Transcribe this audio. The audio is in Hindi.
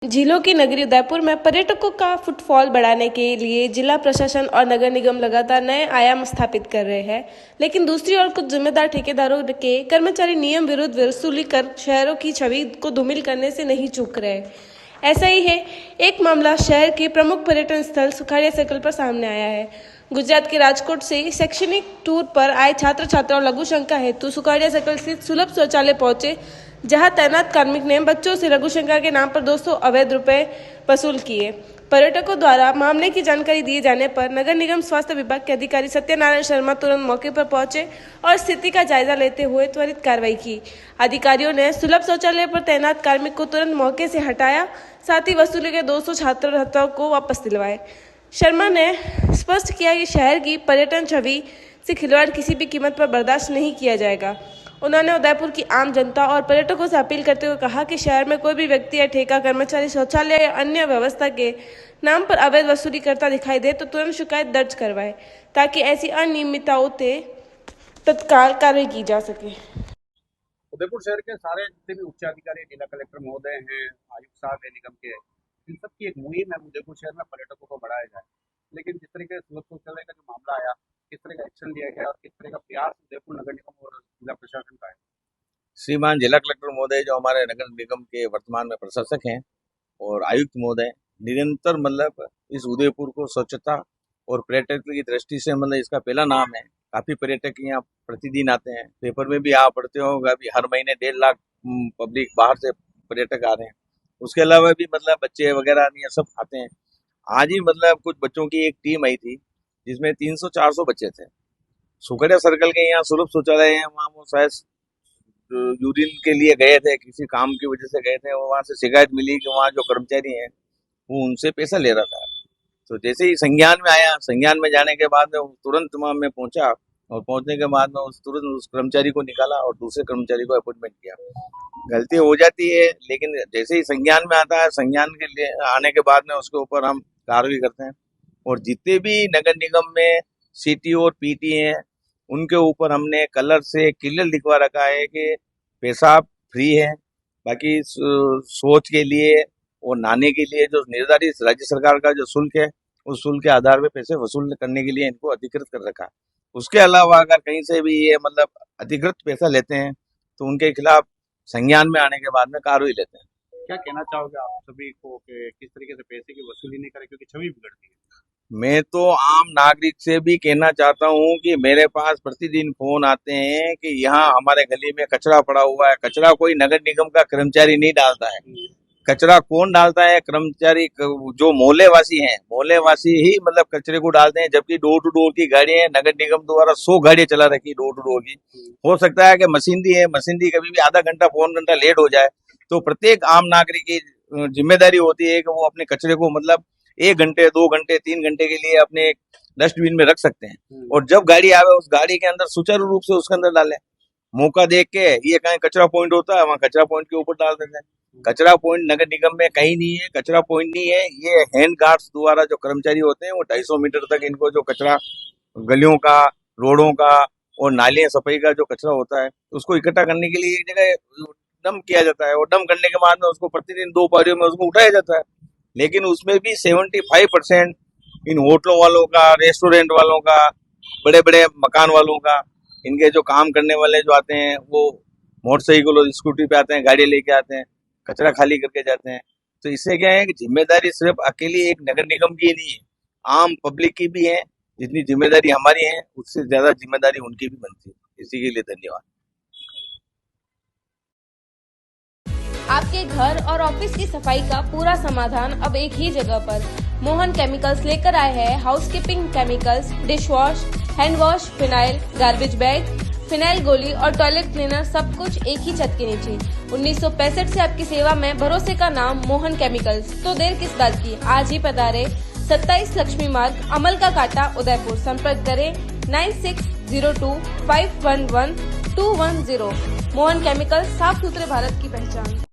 झीलों की नगरी उदयपुर में पर्यटकों का फुटफॉल बढ़ाने के लिए जिला प्रशासन और नगर निगम लगातार नए आयाम स्थापित कर रहे हैं, लेकिन दूसरी ओर कुछ जिम्मेदार ठेकेदारों के कर्मचारी नियम विरुद्ध वसूली कर शहरों की छवि को धूमिल करने से नहीं चूक रहे। ऐसा ही है एक मामला शहर के प्रमुख पर्यटन स्थल सुखाड़िया सर्कल पर सामने आया है। गुजरात के राजकोट से शैक्षणिक टूर पर आए छात्र छात्रा और लघु शंका हेतु सुखाड़िया सर्कल स्थित सुलभ शौचालय पहुंचे, जहां तैनात कार्मिक ने बच्चों से लघु शंका के नाम पर 200 अवैध रुपए वसूल किए। पर्यटकों द्वारा मामले की जानकारी दिए जाने पर नगर निगम स्वास्थ्य विभाग के अधिकारी सत्यनारायण शर्मा तुरंत मौके पर पहुंचे और स्थिति का जायजा लेते हुए त्वरित कार्रवाई की। अधिकारियों ने सुलभ शौचालय पर तैनात कार्मिक को तुरंत मौके से हटाया, साथ ही वसूले गए 200 छात्र छात्राओं को वापस दिलवाए। शर्मा ने स्पष्ट किया कि शहर की पर्यटन छवि से खिलवाड़ किसी भी कीमत पर बर्दाश्त नहीं किया जाएगा। उन्होंने उदयपुर की आम जनता और पर्यटकों से अपील करते हुए कहा कि शहर में कोई भी व्यक्ति या ठेका कर्मचारी शौचालय या अन्य व्यवस्था के नाम पर अवैध वसूली करता दिखाई दे तो तुरंत शिकायत दर्ज करवाए, ताकि ऐसी अनियमितताओं से तत्काल कार्रवाई की जा सके। उदयपुर शहर के सारे जितने भी उच्चाधिकारी, जिला कलेक्टर महोदय हैं, आयुक्त साहब है निगम के, इन सबकी एक मुहिम है उदयपुर शहर में पर्यटकों को बढ़ाया जाए। लेकिन जिस तरीके से सुलभ शौचालय का जो मामला आया, किस तरह का एक्शन लिया गया और किस तरह का प्रयास उदयपुर नगर निगम और जिला प्रशासन का है। श्रीमान जिला कलेक्टर महोदय जो हमारे नगर निगम के वर्तमान में प्रशासक हैं और आयुक्त महोदय निरंतर इस उदयपुर को स्वच्छता और पर्यटक की दृष्टि से इसका पहला नाम है। काफी पर्यटक यहाँ प्रतिदिन आते हैं, पेपर में भी आप पढ़ते होगा, अभी हर महीने 1.5 लाख पब्लिक बाहर से पर्यटक आ रहे हैं। उसके अलावा भी बच्चे वगैरह ये सब आते हैं। आज ही कुछ बच्चों की एक टीम आई थी जिसमें 300-400 बच्चे थे। सुखाड़िया सर्कल के यहाँ सुलभ शौचालय है, वहाँ वो शायद यूरिन के लिए गए थे, किसी काम की वजह से गए थे। वहां से शिकायत मिली कि वहाँ जो कर्मचारी हैं वो उनसे पैसा ले रहा था। तो जैसे ही संज्ञान में आया, संज्ञान में जाने के बाद में तुरंत वहां में पहुंचा और पहुंचने के बाद में तुरंत उस कर्मचारी को निकाला और दूसरे कर्मचारी को अपॉइंटमेंट किया। गलती हो जाती है, लेकिन जैसे ही संज्ञान में आता है, संज्ञान के लिए आने के बाद में उसके ऊपर हम कार्रवाई करते हैं। और जितने भी नगर निगम में सिटी और पीटी हैं, उनके ऊपर हमने कलर से क्लियर लिखवा रखा है कि पेशाब फ्री है, बाकी शौच के लिए और नहाने के लिए जो निर्धारित राज्य सरकार का जो शुल्क है, उस शुल्क के आधार पर पैसे वसूल करने के लिए इनको अधिकृत कर रखा। उसके अलावा अगर कहीं से भी ये अधिकृत पैसा लेते हैं तो उनके खिलाफ संज्ञान में आने के बाद में कार्रवाई लेते हैं। क्या कहना चाहोगे आप सभी को कि किस तरीके से पैसे की वसूली नहीं करें, क्योंकि छवि बिगड़ती है। मैं तो आम नागरिक से भी कहना चाहता हूँ कि मेरे पास प्रतिदिन फोन आते हैं कि यहाँ हमारे गली में कचरा पड़ा हुआ है। कचरा कोई नगर निगम का कर्मचारी नहीं डालता है। कचरा कौन डालता है? कर्मचारी जो मोहल्ले वासी हैं, मोहल्ले वासी ही कचरे को डालते हैं। जबकि डोर टू डोर की गाड़ियां नगर निगम द्वारा 100 गाड़ियां चला रखी डोर टू डोर की। हो सकता है कि मशीनरी कभी भी आधा घंटा पौन घंटा लेट हो जाए, तो प्रत्येक आम नागरिक की जिम्मेदारी होती है कि वो अपने कचरे को 1 घंटे 2 घंटे 3 घंटे के लिए अपने डस्टबिन में रख सकते हैं। और जब गाड़ी आवे उस गाड़ी के अंदर सुचारू रूप से उसके अंदर डालें। मौका देख के ये कहीं कचरा पॉइंट होता है, वहाँ कचरा पॉइंट के ऊपर डाल देते हैं। कचरा पॉइंट नगर निगम में कहीं नहीं है, कचरा पॉइंट नहीं है। ये हैंड गार्ड्स द्वारा जो कर्मचारी होते हैं वो 250 मीटर तक इनको जो कचरा गलियों का, रोडों का और नालियां सफाई का जो कचरा होता है उसको इकट्ठा करने के लिए एक जगह डम किया जाता है। और डम करने के बाद में उसको प्रतिदिन 2 पारियों में उसको उठाया जाता है। लेकिन उसमें भी 75% इन होटलों वालों का, रेस्टोरेंट वालों का, बड़े बड़े मकान वालों का, इनके जो काम करने वाले जो आते हैं वो मोटरसाइकिल और स्कूटी पे आते हैं, गाड़ी लेके आते हैं, कचरा खाली करके जाते हैं। तो इससे क्या है कि जिम्मेदारी सिर्फ अकेली एक नगर निगम की नहीं है, आम पब्लिक की भी है। जितनी जिम्मेदारी हमारी है उससे ज्यादा जिम्मेदारी उनकी भी बनती है। इसी के लिए धन्यवाद। आपके घर और ऑफिस की सफाई का पूरा समाधान अब एक ही जगह पर। मोहन केमिकल्स लेकर आए हैं housekeeping chemicals, dish wash, hand wash, phenyl, garbage bag, phenyl गोली और टॉयलेट क्लीनर, सब कुछ एक ही छत के नीचे। 1965 से आपकी सेवा में, भरोसे का नाम मोहन केमिकल्स। तो देर किस बात की, आज ही पधारे। 27 लक्ष्मी मार्ग, अमल का कांटा, उदयपुर। संपर्क करें 9602 511 210। मोहन केमिकल्स, साफ सुथरे भारत की पहचान।